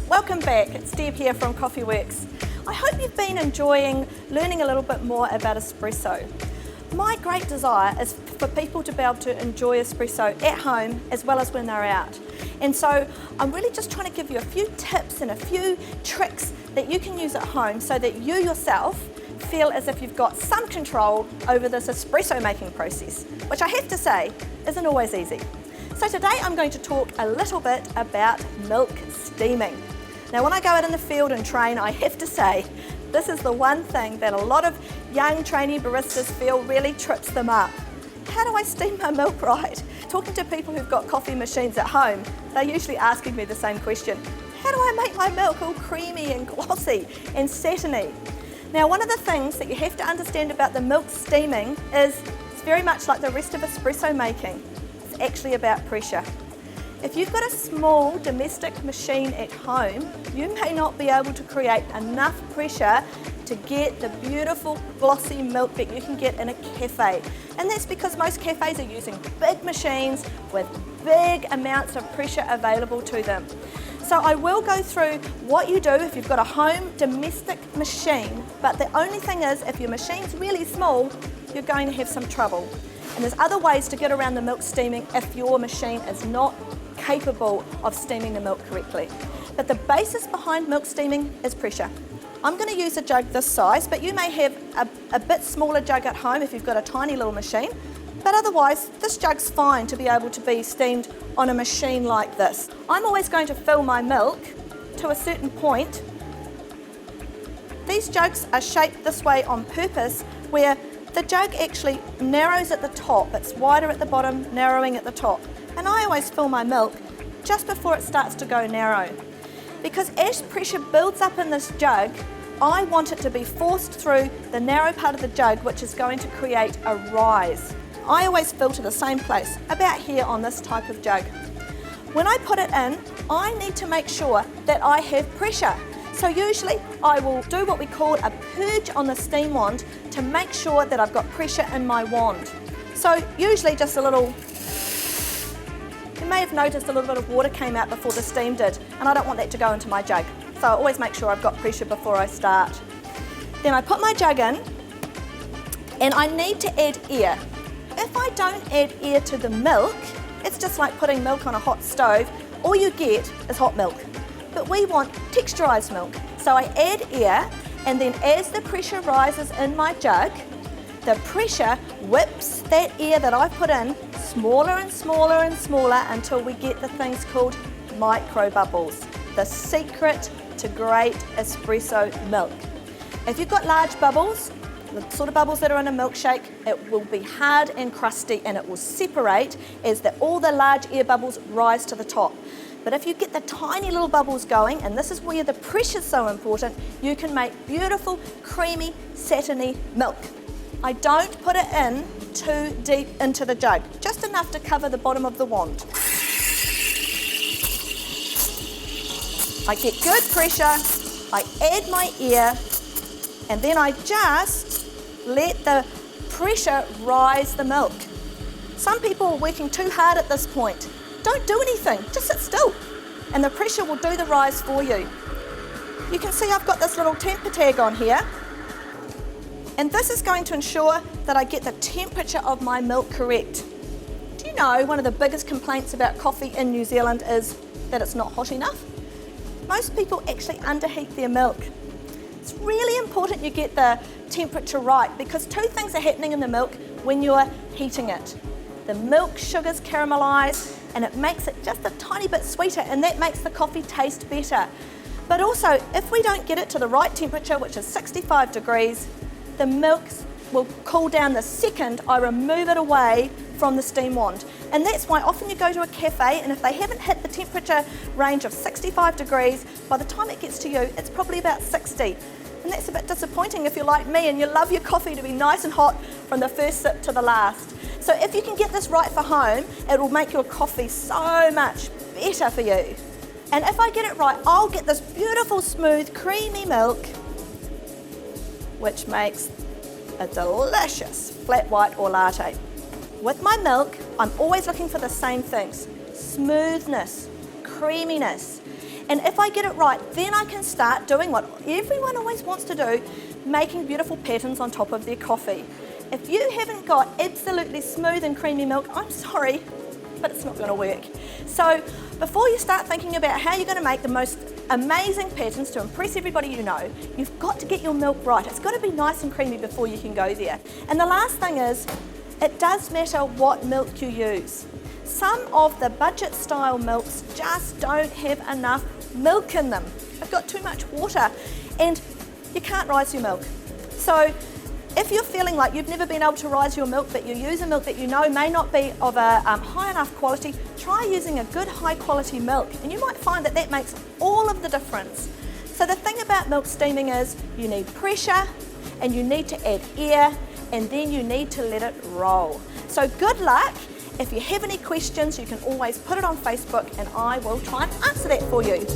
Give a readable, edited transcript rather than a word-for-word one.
Welcome back, it's Deb here from Worx. I hope you've been enjoying learning a little bit more about espresso. My great desire is for people to be able to enjoy espresso at home as well as when they're out. And so I'm really just trying to give you a few tips and a few tricks that you can use at home so that you yourself feel as if you've got some control over this espresso making process, which I have to say isn't always easy. So today I'm going to talk a little bit about milk steaming. Now when I go out in the field and train, I have to say this is the one thing that a lot of young trainee baristas feel really trips them up. How do I steam my milk right? Talking to people who've got coffee machines at home, they're usually asking me the same question. How do I make my milk all creamy and glossy and satiny? Now one of the things that you have to understand about the milk steaming is it's very much like the rest of espresso making. It's actually about pressure. If you've got a small domestic machine at home, you may not be able to create enough pressure to get the beautiful glossy milk that you can get in a cafe. And that's because most cafes are using big machines with big amounts of pressure available to them. So I will go through what you do if you've got a home domestic machine, but the only thing is if your machine's really small, you're going to have some trouble. And there's other ways to get around the milk steaming if your machine is not capable of steaming the milk correctly. But the basis behind milk steaming is pressure. I'm going to use a jug this size, but you may have a bit smaller jug at home if you've got a tiny little machine. But otherwise, this jug's fine to be able to be steamed on a machine like this. I'm always going to fill my milk to a certain point. These jugs are shaped this way on purpose, where the jug actually narrows at the top. It's wider at the bottom, narrowing at the top. And I always fill my milk just before it starts to go narrow. Because as pressure builds up in this jug, I want it to be forced through the narrow part of the jug, which is going to create a rise. I always fill to the same place, about here on this type of jug. When I put it in, I need to make sure that I have pressure. So usually I will do what we call a purge on the steam wand to make sure that I've got pressure in my wand. So usually just a little, you may have noticed a little bit of water came out before the steam did, and I don't want that to go into my jug. So I always make sure I've got pressure before I start. Then I put my jug in, and I need to add air. If I don't add air to the milk, it's just like putting milk on a hot stove. All you get is hot milk. But we want texturized milk. So I add air, and then as the pressure rises in my jug, the pressure whips that air that I've put in smaller and smaller and smaller until we get the things called micro bubbles, the secret to great espresso milk. If you've got large bubbles, the sort of bubbles that are in a milkshake, it will be hard and crusty and it will separate as all the large air bubbles rise to the top. But if you get the tiny little bubbles going, and this is where the pressure's so important, you can make beautiful, creamy, satiny milk. I don't put it in too deep into the jug, just enough to cover the bottom of the wand. I get good pressure, I add my air, and then I just let the pressure rise the milk. Some people are working too hard at this point. Don't do anything, just sit still, and the pressure will do the rise for you. You can see I've got this little temper tag on here, and this is going to ensure that I get the temperature of my milk correct. Do you know one of the biggest complaints about coffee in New Zealand is that it's not hot enough? Most people actually underheat their milk. It's really important you get the temperature right, because two things are happening in the milk when you're heating it. The milk sugars caramelise, and it makes it just a tiny bit sweeter, and that makes the coffee taste better. But also, if we don't get it to the right temperature, which is 65 degrees, the milk will cool down the second I remove it away from the steam wand. And that's why often you go to a cafe, and if they haven't hit the temperature range of 65 degrees, by the time it gets to you, it's probably about 60. And that's a bit disappointing if you're like me and you love your coffee to be nice and hot from the first sip to the last. So if you can get this right for home, it will make your coffee so much better for you. And if I get it right, I'll get this beautiful, smooth, creamy milk, which makes a delicious flat white or latte. With my milk, I'm always looking for the same things: smoothness, creaminess. And if I get it right, then I can start doing what everyone always wants to do, making beautiful patterns on top of their coffee. If you haven't got absolutely smooth and creamy milk, I'm sorry, but it's not going to work. So before you start thinking about how you're going to make the most amazing patterns to impress everybody you know, you've got to get your milk right. It's got to be nice and creamy before you can go there. And the last thing is, it does matter what milk you use. Some of the budget style milks just don't have enough milk in them. They've got too much water and you can't rise your milk. So if you're feeling like you've never been able to rise your milk, but you use a milk that you know may not be of a high enough quality, try using a good high quality milk and you might find that that makes all of the difference. So the thing about milk steaming is you need pressure and you need to add air and then you need to let it roll. So good luck. If you have any questions, you can always put it on Facebook and I will try and answer that for you.